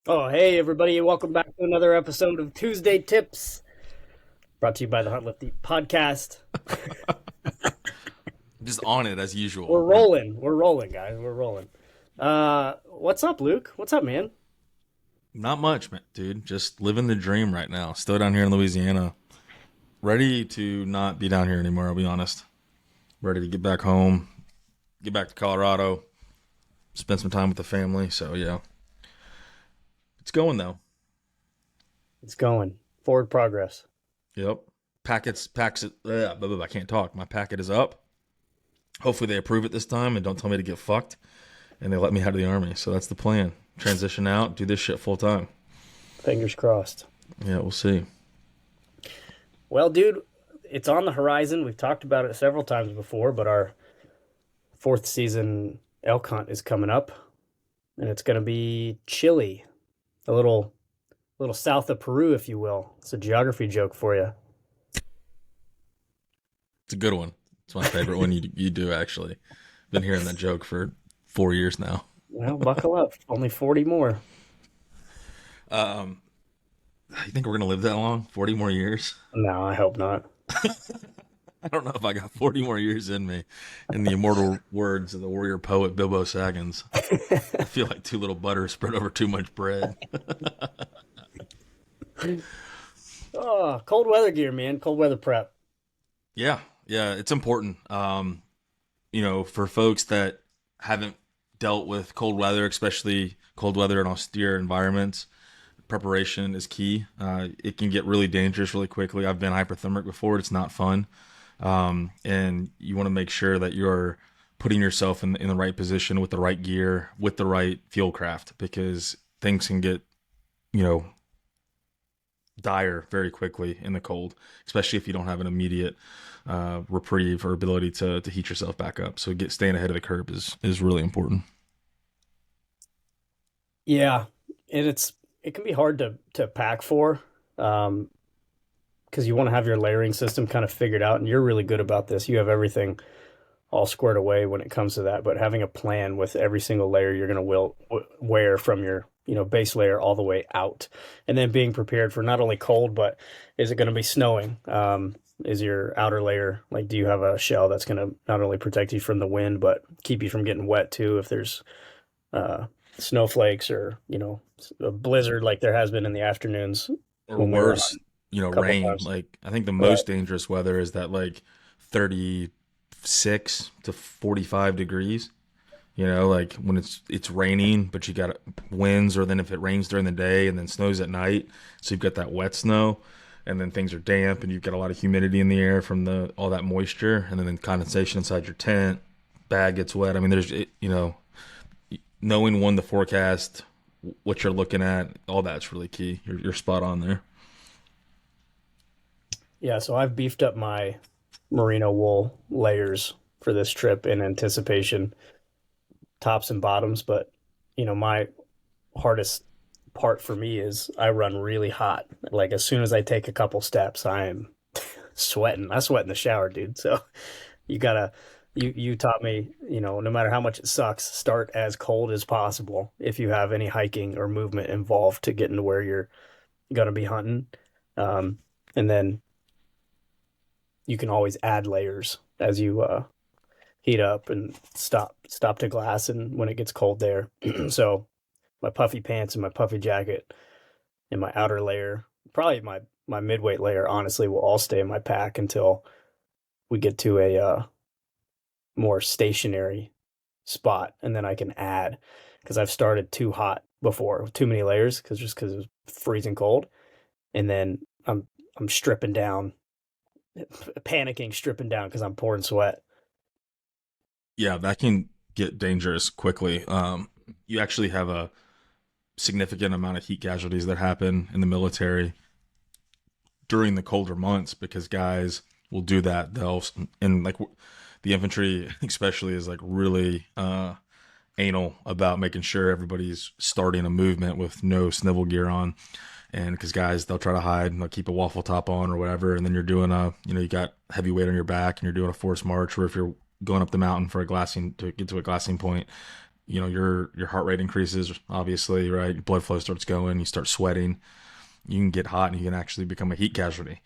Oh, hey, everybody. Welcome back to another episode of Tuesday Tips, brought to you by the Hunt Lift Eat podcast. Just on it as usual. We're rolling. We're rolling, guys. We're rolling. What's up, Luke? What's up, man? Not much, man, dude. Just living the dream right now. Still down here in Louisiana. Ready to not be down here anymore, I'll be honest. Ready to get back home, get back to Colorado, spend some time with the family. So, yeah, it's going though. It's going. Forward progress. Yep. I can't talk. My packet is up. Hopefully they approve it this time and don't tell me to get fucked and they let me out of the army. So that's the plan. Transition out, do this shit full time. Fingers crossed. Yeah, we'll see. Well, dude, it's on the horizon. We've talked about it several times before, but our fourth season elk hunt is coming up, and it's going to be Chile, a little south of Peru, if you will. It's a geography joke for you. It's a good one. It's my favorite one you do actually. Been hearing that joke for 4 years now. Well, buckle up. Only 40 more. Um, you think we're gonna live that long? 40 more years? No, I hope not. I don't know if I got 40 more years in me. In the immortal words of the warrior poet Bilbo Saggins, I feel like too little butter spread over too much bread. Oh, cold weather gear, man. Cold weather prep. Yeah, yeah, it's important. For folks that haven't dealt with cold weather, especially cold weather in austere environments, preparation is key. It can get really dangerous really quickly. I've been hypothermic before. It's not fun. And you want to make sure that you're putting yourself in the right position with the right gear, with the right fuel craft, because things can get, you know, dire very quickly in the cold, especially if you don't have an immediate reprieve or ability to heat yourself back up. So staying ahead of the curve is really important. Yeah, and it can be hard to pack for, um, because you want to have your layering system kind of figured out, and you're really good about this. You have everything all squared away when it comes to that. But having a plan with every single layer you're going to will wear from your base layer all the way out, and then being prepared for not only cold, but is it going to be snowing? Is your outer layer like? Do you have a shell that's going to not only protect you from the wind, but keep you from getting wet too? If there's uh, snowflakes or a blizzard like there has been in the afternoons Or when we were worse, hunting a couple rain. times. Like I think the Right. most dangerous weather is that like 36 to 45 degrees. Like when it's raining, but you got winds, or then if it rains during the day and then snows at night, so you've got that wet snow, and then things are damp, and you've got a lot of humidity in the air from the all that moisture, and then condensation inside your tent, bag gets wet. I mean, knowing when the forecast, what you're looking at, all that's really key. You're spot on there. Yeah, so I've beefed up my merino wool layers for this trip in anticipation, tops and bottoms. But my hardest part for me is I run really hot. Like as soon as I take a couple steps, I am sweating. I sweat in the shower, dude. So you gotta you taught me, no matter how much it sucks, start as cold as possible if you have any hiking or movement involved to getting to where you're gonna be hunting. Um, and then you can always add layers as you heat up and stop to glass and when it gets cold there. So my puffy pants and my puffy jacket and my outer layer, probably my midweight layer, honestly, will all stay in my pack until we get to a more stationary spot, and then I can add because I've started too hot before with too many layers because it was freezing cold, and then I'm stripping down, panicking, stripping down because I'm pouring sweat. Yeah, that can get dangerous quickly. You actually have a significant amount of heat casualties that happen in the military during the colder months because guys will do that. And like the infantry, especially, is like really anal about making sure everybody's starting a movement with no snivel gear on. And because guys, they'll try to hide and they'll keep a waffle top on or whatever. And then you're doing you got heavy weight on your back and you're doing a forced march, or if you're going up the mountain for a glassing to get to a glassing point, your heart rate increases, obviously, right? Your blood flow starts going, you start sweating, you can get hot and you can actually become a heat casualty.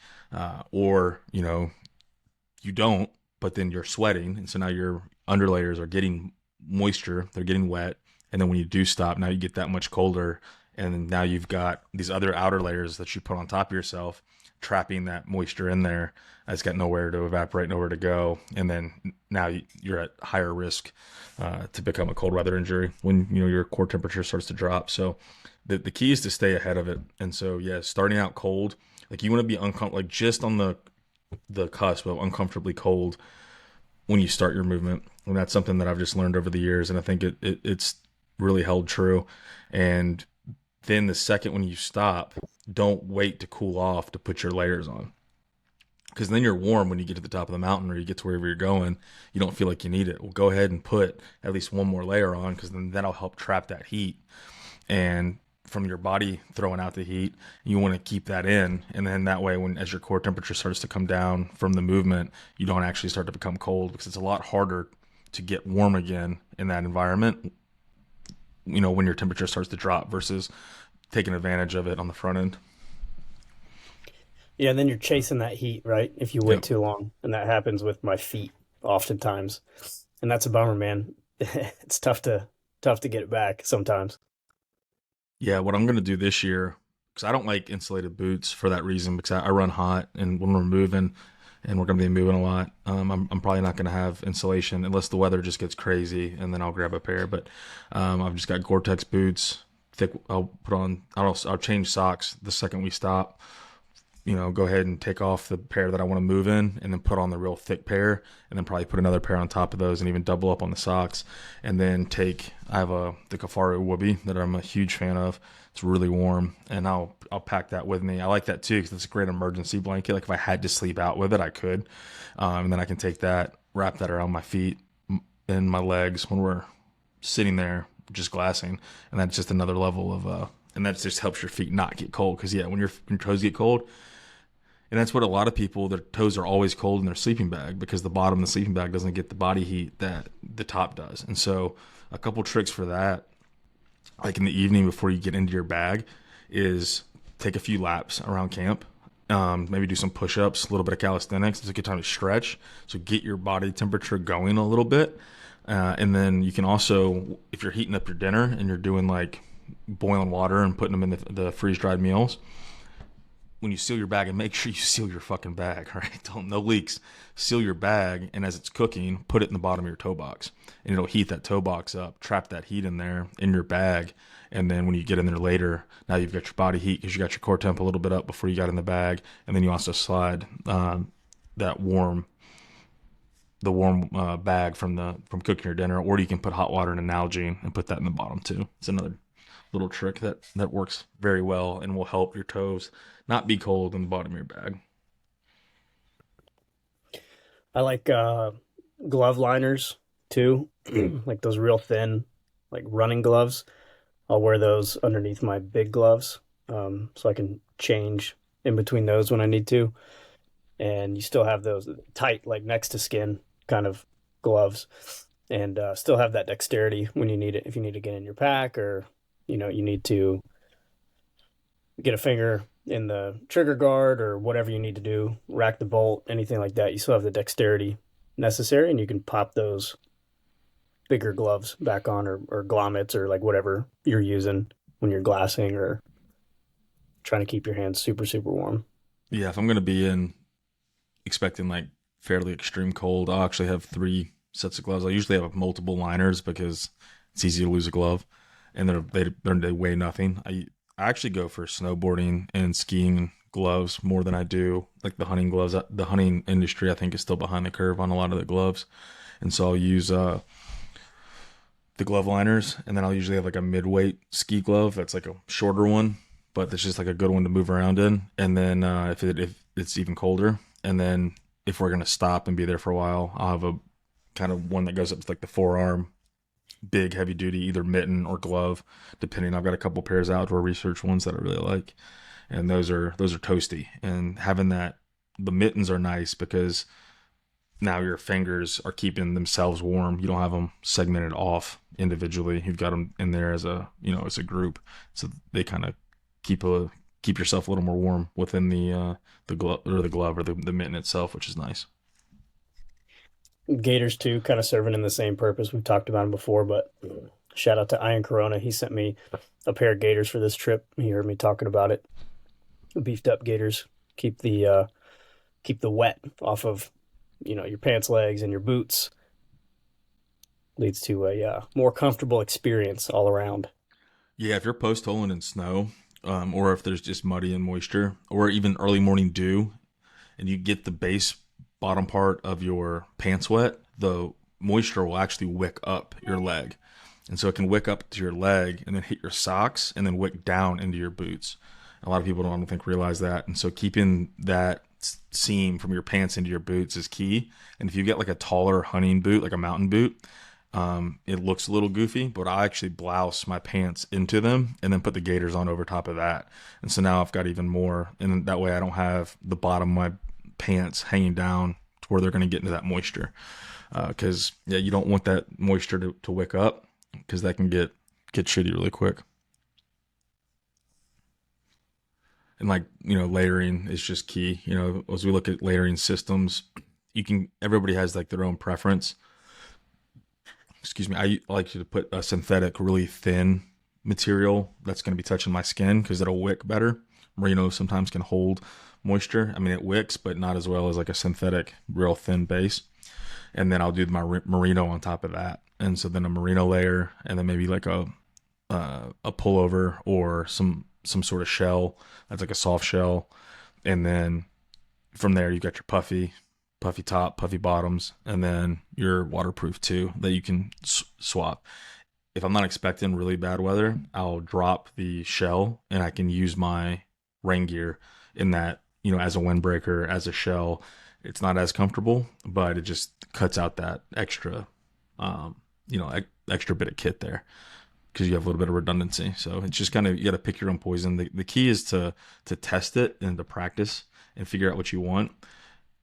Or, you don't, but then you're sweating. And so now your underlayers are getting moisture, they're getting wet. And then when you do stop, now you get that much colder. And now you've got these other outer layers that you put on top of yourself, trapping that moisture in there. It's got nowhere to evaporate, nowhere to go. And then now you're at higher risk to become a cold weather injury when, your core temperature starts to drop. So the key is to stay ahead of it. And so, yeah, starting out cold, like you want to be uncomfortable, like just on the cusp of uncomfortably cold when you start your movement. And that's something that I've just learned over the years. And I think it's really held true. And then the second when you stop, don't wait to cool off to put your layers on. Because then you're warm when you get to the top of the mountain or you get to wherever you're going. You don't feel like you need it. Well, go ahead and put at least one more layer on, because then that'll help trap that heat. And from your body throwing out the heat, you want to keep that in. And then that way, as your core temperature starts to come down from the movement, you don't actually start to become cold, because it's a lot harder to get warm again in that environment, when your temperature starts to drop versus taking advantage of it on the front end. Yeah, and then you're chasing that heat, right? If you wait Yep. too long. And that happens with my feet oftentimes. And that's a bummer, man. It's tough to get it back sometimes. Yeah, what I'm going to do this year, because I don't like insulated boots for that reason, because I run hot, and when we're moving, and we're going to be moving a lot, I'm probably not going to have insulation unless the weather just gets crazy, and then I'll grab a pair. But I've just got Gore-Tex boots. Thick. I'll put on. I'll change socks the second we stop. Go ahead and take off the pair that I want to move in, and then put on the real thick pair, and then probably put another pair on top of those, and even double up on the socks. And then I have the Kafaru Whoopie that I'm a huge fan of. It's really warm, and I'll pack that with me. I like that too, because it's a great emergency blanket. Like if I had to sleep out with it, I could, and then I can take that, wrap that around my feet and my legs when we're sitting there just glassing, and that's just another level of and that just helps your feet not get cold. Because yeah, when your toes get cold, and that's what a lot of people, their toes are always cold in their sleeping bag, because the bottom of the sleeping bag doesn't get the body heat that the top does. And so a couple tricks for that, like in the evening before you get into your bag, is take a few laps around camp. Maybe do some push-ups, a little bit of calisthenics. It's a good time to stretch. So get your body temperature going a little bit. And then you can also, if you're heating up your dinner and you're doing like boiling water and putting them in the freeze-dried meals, when you seal your bag, and make sure you seal your fucking bag, right? No leaks. Seal your bag, and as it's cooking, put it in the bottom of your toe box, and it'll heat that toe box up, trap that heat in there in your bag. And then when you get in there later, now you've got your body heat, because you got your core temp a little bit up before you got in the bag. And then you also slide that warm bag from cooking your dinner, or you can put hot water in an Nalgene and put that in the bottom too. It's another little trick that works very well and will help your toes not be cold in the bottom of your bag. I like glove liners too, like those real thin, like running gloves. I'll wear those underneath my big gloves, so I can change in between those when I need to. And you still have those tight, like next to skin kind of gloves, and still have that dexterity when you need it. If you need to get in your pack, or you need to get a finger in the trigger guard, or whatever you need to do, rack the bolt, anything like that, you still have the dexterity necessary, and you can pop those bigger gloves back on, or grommets, or like whatever you're using when you're glassing or trying to keep your hands super, super warm. Yeah, if I'm gonna be in expecting like fairly extreme cold, I'll actually have three sets of gloves. I usually have multiple liners because it's easy to lose a glove, and they weigh nothing. I actually go for snowboarding and skiing gloves more than I do like the hunting gloves. The hunting industry, I think, is still behind the curve on a lot of the gloves, and so I'll use the glove liners, and then I'll usually have like a mid-weight ski glove that's like a shorter one, but it's just like a good one to move around in. And then if it's even colder, and then if we're gonna stop and be there for a while, I'll have a kind of one that goes up to like the forearm, big heavy duty, either mitten or glove, depending. I've got a couple pairs outdoor research ones that I really like, and those are toasty. And having that, the mittens are nice because now your fingers are keeping themselves warm. You don't have them segmented off individually. You've got them in there as a, as a group. So they kind of keep keep yourself a little more warm within the glove or the mitten itself, which is nice. Gators too, kind of serving in the same purpose. We've talked about them before, but shout out to Ian Corona. He sent me a pair of Gators for this trip. He heard me talking about it. Beefed up Gators keep the wet off of your pants legs and your boots. Leads to a more comfortable experience all around. Yeah, if you're post holing in snow, or if there's just muddy and moisture, or even early morning dew, and you get the base bottom part of your pants wet, the moisture will actually wick up your leg. And so it can wick up to your leg and then hit your socks and then wick down into your boots. A lot of people don't think realize that. And so keeping that seam from your pants into your boots is key. And if you get like a taller hunting boot, like a mountain boot, it looks a little goofy, but I actually blouse my pants into them and then put the Gators on over top of that. And so now I've got even more, and that way I don't have the bottom of my pants hanging down to where they're going to get into that moisture. Because you don't want that moisture to wick up, because that can get shitty really quick. And like, layering is just key. As we look at layering systems, everybody has like their own preference. Excuse me. I like to put a synthetic, really thin material that's going to be touching my skin because it'll wick better. Merino sometimes can hold moisture. I mean, it wicks, but not as well as like a synthetic, real thin base. And then I'll do my merino on top of that. And so then a merino layer, and then maybe like a pullover or some sort of shell that's like a soft shell. And then from there, you got your puffy top, puffy bottoms, and then your waterproof too that you can swap. If I'm not expecting really bad weather, I'll drop the shell and I can use my rain gear in that, as a windbreaker, as a shell. It's not as comfortable, but it just cuts out that extra, extra bit of kit there, because you have a little bit of redundancy. So it's just kind of, you got to pick your own poison. The key is to test it and to practice and figure out what you want.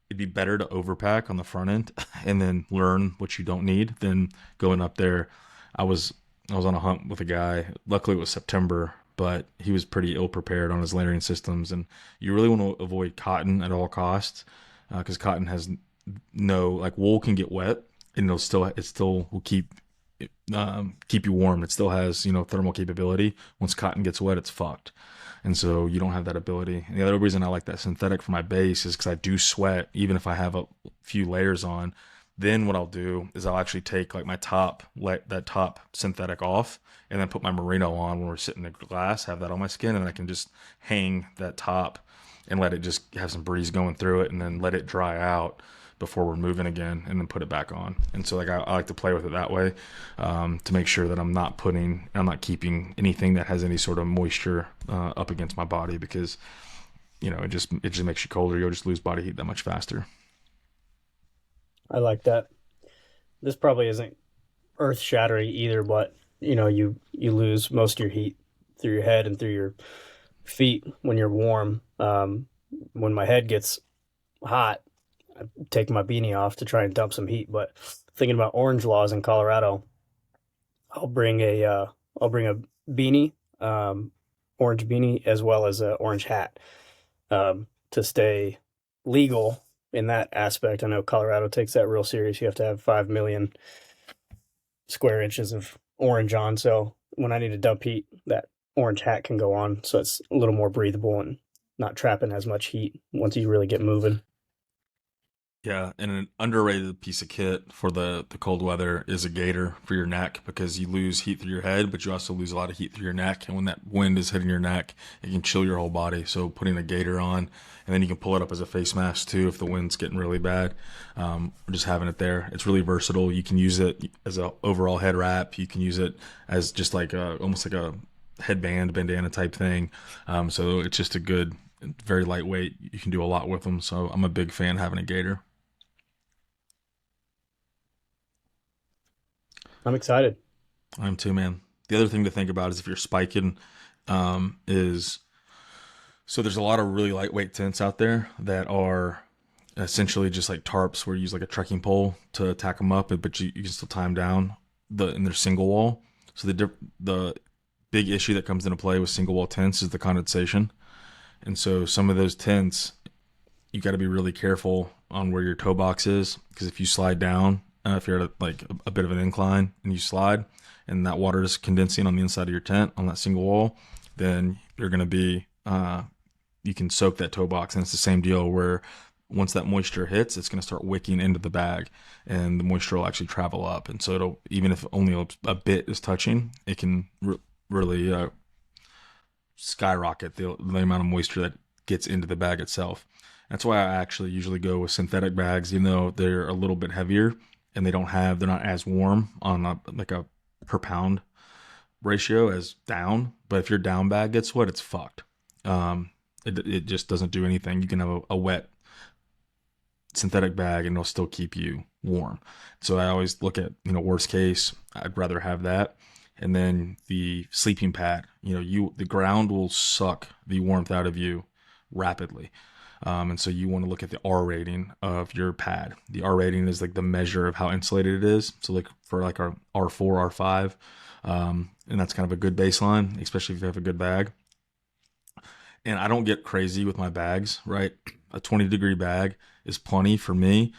It'd be better to overpack on the front end and then learn what you don't need than going up there. I was on a hunt with a guy. Luckily it was September, but he was pretty ill prepared on his layering systems. And you really want to avoid cotton at all costs, because cotton has like wool can get wet and it still will keep you warm. It still has, thermal capability. Once cotton gets wet, it's fucked. And so you don't have that ability. And the other reason I like that synthetic for my base is because I do sweat, even if I have a few layers on. Then what I'll do is I'll actually take like my top, that top synthetic off, and then put my merino on when we're sitting in the glass, have that on my skin, and I can just hang that top and let it just have some breeze going through it, and then let it dry out before we're moving again, and then put it back on. And so like I like to play with it that way, to make sure that I'm not keeping anything that has any sort of moisture up against my body, because it just makes you colder. You'll just lose body heat that much faster. I like that. This probably isn't earth shattering either, but you lose most of your heat through your head and through your feet when you're warm. When my head gets hot, I take my beanie off to try and dump some heat. But thinking about orange laws in Colorado, I'll bring a beanie, orange beanie, as well as a orange hat, to stay legal in that aspect. I know Colorado takes that real serious. You have to have 5 million square inches of orange on. So when I need to dump heat, that orange hat can go on. So it's a little more breathable and not trapping as much heat once you really get moving. Yeah, and an underrated piece of kit for the cold weather is a gaiter for your neck, because you lose heat through your head, but you also lose a lot of heat through your neck. And when that wind is hitting your neck, it can chill your whole body. So putting a gaiter on, and then you can pull it up as a face mask too if the wind's getting really bad. Or just having it there. It's really versatile. You can use it as an overall head wrap. You can use it as just like almost like a headband, bandana type thing. So it's just a good, very lightweight. You can do a lot with them. So I'm a big fan of having a gaiter. I'm excited. I'm too, man. The other thing to think about is if you're spiking, is so there's a lot of really lightweight tents out there that are essentially just like tarps where you use like a trekking pole to tack them up, but you can still tie them down in their single wall. So the big issue that comes into play with single wall tents is the condensation. And so some of those tents, you got to be really careful on where your toe box is, because if you slide down, if you're at a bit of an incline and you slide and that water is condensing on the inside of your tent on that single wall, then you're going to be, you can soak that toe box. And it's the same deal where once that moisture hits, it's going to start wicking into the bag and the moisture will actually travel up. And so it'll, even if only a bit is touching, it can really skyrocket the amount of moisture that gets into the bag itself. That's why I actually usually go with synthetic bags, even though they're a little bit heavier and they're not as warm on a per pound ratio as down. But if your down bag gets wet, it's fucked. It just doesn't do anything. You can have a wet synthetic bag and it'll still keep you warm. So I always look at, worst case, I'd rather have that. And then the sleeping pad, the ground will suck the warmth out of you rapidly. And so you want to look at the R rating of your pad. The R rating is like the measure of how insulated it is. So like for like our R4, R5, and that's kind of a good baseline, especially if you have a good bag. And I don't get crazy with my bags, right? A 20-degree bag is plenty for me,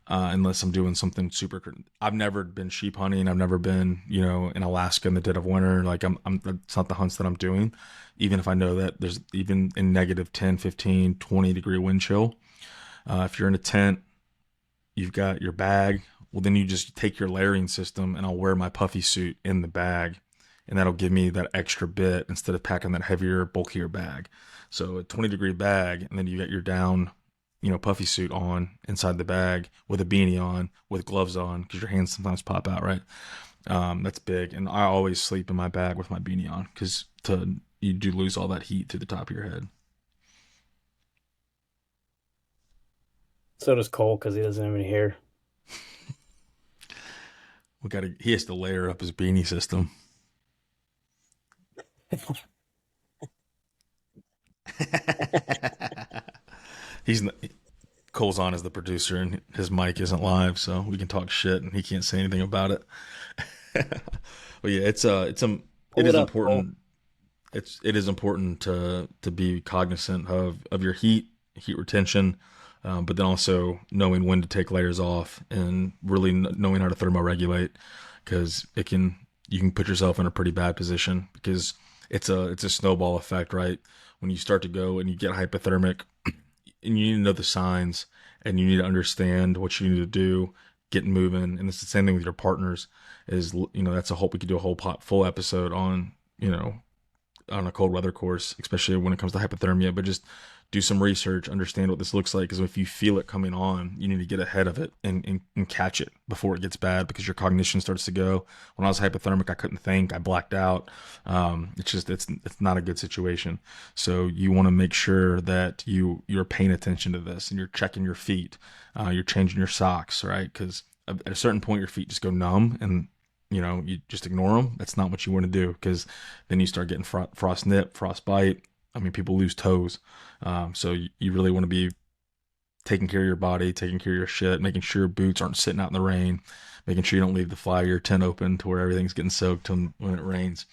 unless I'm doing something super. I've never been sheep hunting. I've never been, in Alaska in the dead of winter. Like it's not the hunts that I'm doing. Even if I know that there's even in negative 10, 15, 20 degree wind chill. If you're in a tent, you've got your bag. Well, then you just take your layering system and I'll wear my puffy suit in the bag. And that'll give me that extra bit instead of packing that heavier, bulkier bag. So a 20-degree bag, and then you got your down, puffy suit on inside the bag with a beanie on, with gloves on, because your hands sometimes pop out, right? That's big. And I always sleep in my bag with my beanie on, because you do lose all that heat through the top of your head. So does Cole because he doesn't have any hair. He has to layer up his beanie system. He's Cole's on as the producer and his mic isn't live, so we can talk shit and he can't say anything about it. But yeah, it is important. It is important to be cognizant of your heat retention, but then also knowing when to take layers off and really knowing how to thermoregulate, because you can put yourself in a pretty bad position, because it's a snowball effect, right? When you start to go and you get hypothermic, and you need to know the signs, and you need to understand what you need to do, get moving. And it's the same thing with your partners. That's we could do a whole full episode on on a cold weather course, especially when it comes to hypothermia. But just do some research, understand what this looks like, because if you feel it coming on, you need to get ahead of it and catch it before it gets bad, because your cognition starts to go. When I was hypothermic, I couldn't think, I blacked out. It's not a good situation. So you want to make sure that you're paying attention to this, and you're checking your feet, you're changing your socks, right? Because at a certain point, your feet just go numb, and you just ignore them. That's not what you want to do, because then you start getting frost nip, frostbite. I mean, people lose toes. So you really want to be taking care of your body, taking care of your shit, making sure your boots aren't sitting out in the rain, making sure you don't leave the fly of your tent open to where everything's getting soaked when it rains.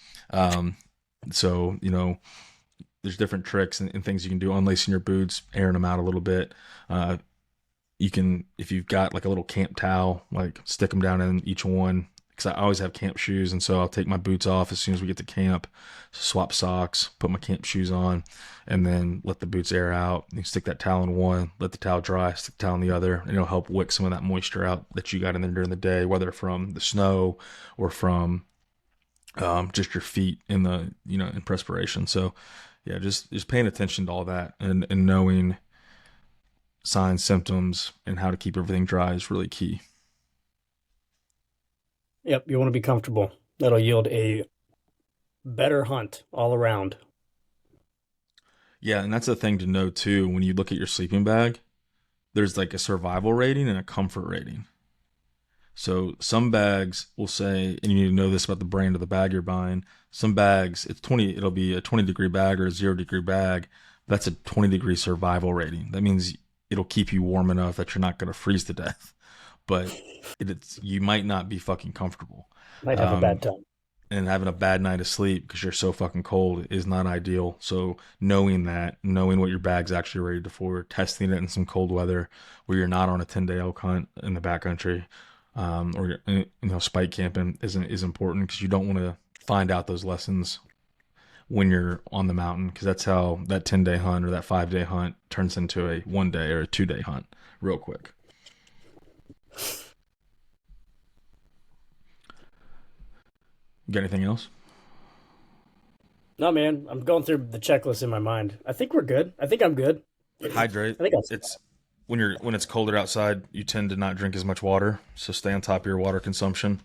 So, there's different tricks and things you can do. Unlacing your boots, airing them out a little bit. You can, if you've got like a little camp towel, like stick them down in each one, because I always have camp shoes, and so I'll take my boots off as soon as we get to camp, swap socks, put my camp shoes on, and then let the boots air out. You stick that towel in one, let the towel dry, stick the towel in the other, and it'll help wick some of that moisture out that you got in there during the day, whether from the snow or from just your feet in the in perspiration. So yeah, just paying attention to all that and knowing signs, symptoms, and how to keep everything dry is really key. Yep, you want to be comfortable. That'll yield a better hunt all around. Yeah, and that's the thing to know too. When you look at your sleeping bag, there's like a survival rating and a comfort rating. So some bags will say, and you need to know this about the brand of the bag you're buying. Some bags, it'll be a 20-degree bag or a 0-degree bag. That's a 20-degree survival rating. That means it'll keep you warm enough that you're not going to freeze to death. But you might not be fucking comfortable. Might have a bad time. And having a bad night of sleep because you're so fucking cold is not ideal. So knowing what your bag's actually rated for, testing it in some cold weather where you're not on a 10-day elk hunt in the backcountry, or spike camping is important, because you don't want to find out those lessons when you're on the mountain, because that's how that 10-day hunt or that 5-day hunt turns into a 1-day or a 2-day hunt real quick. You got anything else? No, man, I'm going through the checklist in my mind. I think we're good. I think I'm good. Hydrate. I think It's when it's colder outside, you tend to not drink as much water, so stay on top of your water consumption.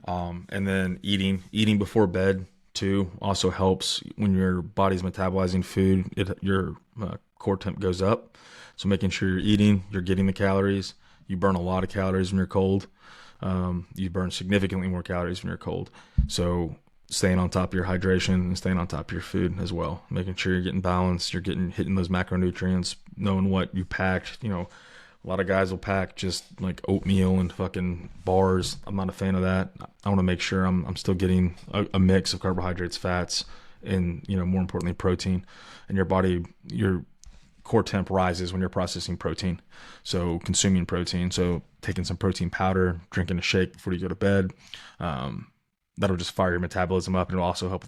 And then eating before bed too also helps. When your body's metabolizing food, your core temp goes up. So making sure you're eating, you're getting the calories. You burn a lot of calories when you're cold. You burn significantly more calories when you're cold. So staying on top of your hydration and staying on top of your food as well, making sure you're getting balanced, you're hitting those macronutrients, knowing what you packed. A lot of guys will pack just like oatmeal and fucking bars. I'm not a fan of that. I want to make sure I'm still getting a mix of carbohydrates, fats, and more importantly, protein. And your body, your core temp rises when you're processing protein. So consuming protein, so taking some protein powder, drinking a shake before you go to bed, that'll just fire your metabolism up, and it'll also help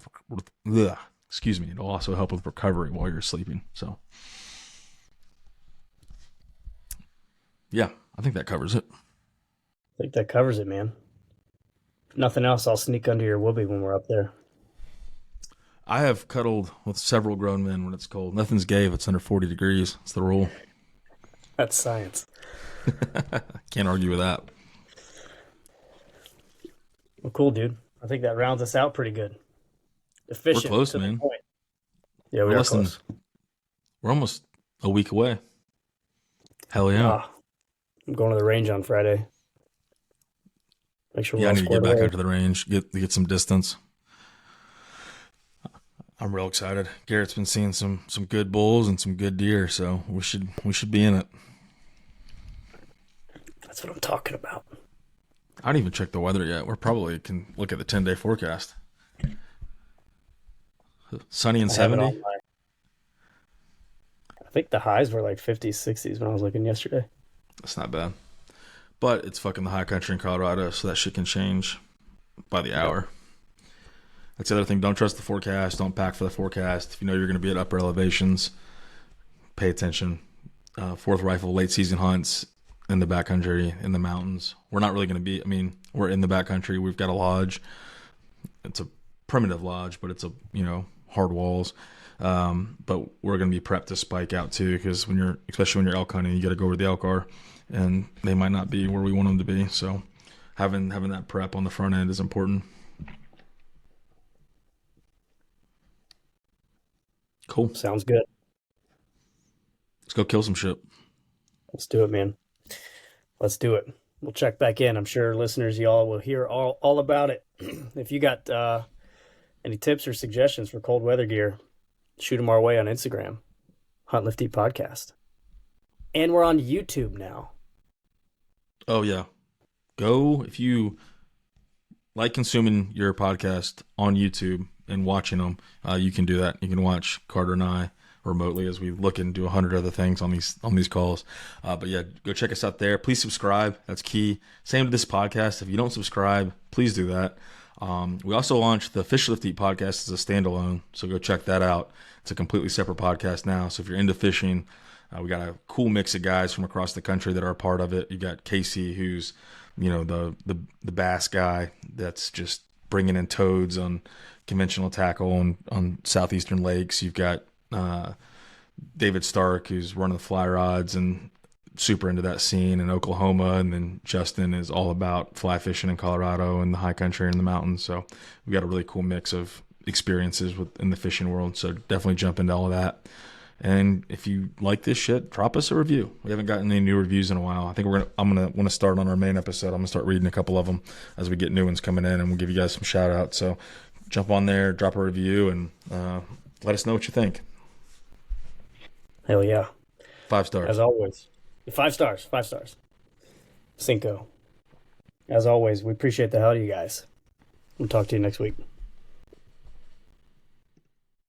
it'll also help with recovery while you're sleeping. So yeah, I think that covers it. I think that covers it, man. If nothing else, I'll sneak under your whoopee when we're up there. I have cuddled with several grown men when it's cold. Nothing's gay if it's under 40 degrees. It's the rule. That's science. Can't argue with that. Well, cool, dude. I think that rounds us out pretty good. Efficient. We're close, to the man. point. Yeah, we are close. We're almost a week away. Hell yeah. I'm going to the range on Friday. Make sure we're I all need to get squared back away. out to the range, get some distance. I'm real excited. Garrett's been seeing some good bulls and some good deer, so we should be in it. That's what I'm talking about. I haven't even checked the weather yet. We're probably can look at the 10-day forecast. Sunny and I have it 70. on I think the highs were like 50s, 60s when I was looking yesterday. That's not bad. But it's fucking the high country in Colorado, so that shit can change by the hour. That's the other thing. Don't trust the forecast. Don't pack for the forecast. If you know you're going to be at upper elevations, pay attention. Fourth Rifle late season hunts in the backcountry, in the mountains. We're not really going to be, we're in the backcountry. We've got a lodge. It's a primitive lodge, but it's hard walls. But we're going to be prepped to spike out too, because especially when you're elk hunting, you got to go where the elk are, and they might not be where we want them to be. So having that prep on the front end is important. Cool. Sounds good. Let's go kill some shit. Let's do it, man. Let's do it. We'll check back in. I'm sure listeners, y'all will hear all about it. If you got any tips or suggestions for cold weather gear, shoot them our way on Instagram, Hunt Lift Eat Podcast. And we're on YouTube now. Oh, yeah. Go, if you like consuming your podcast on YouTube and watching them, you can do that. You can watch Carter and I remotely as we look and do 100 other things on these calls. But yeah, go check us out there. Please subscribe. That's key. Same to this podcast. If you don't subscribe, please do that. We also launched the Fish Lift Eat podcast as a standalone, so go check that out. It's a completely separate podcast now. So if you're into fishing, we got a cool mix of guys from across the country that are a part of it. You got Casey, who's the bass guy that's just bringing in toads on conventional tackle on southeastern lakes. You've got David Stark, who's running the fly rods and super into that scene in Oklahoma, and then Justin is all about fly fishing in Colorado and the high country and the mountains. So we got a really cool mix of experiences in the fishing world. So definitely jump into all of that. And if you like this shit, drop us a review. We haven't gotten any new reviews in a while. I think I'm gonna want to start on our main episode. I'm gonna start reading a couple of them as we get new ones coming in, and we'll give you guys some shout outs. So jump on there, drop a review, and let us know what you think. Hell yeah. 5 stars. As always, 5 stars, 5 stars. Cinco. As always, we appreciate the hell out of you guys. We'll talk to you next week.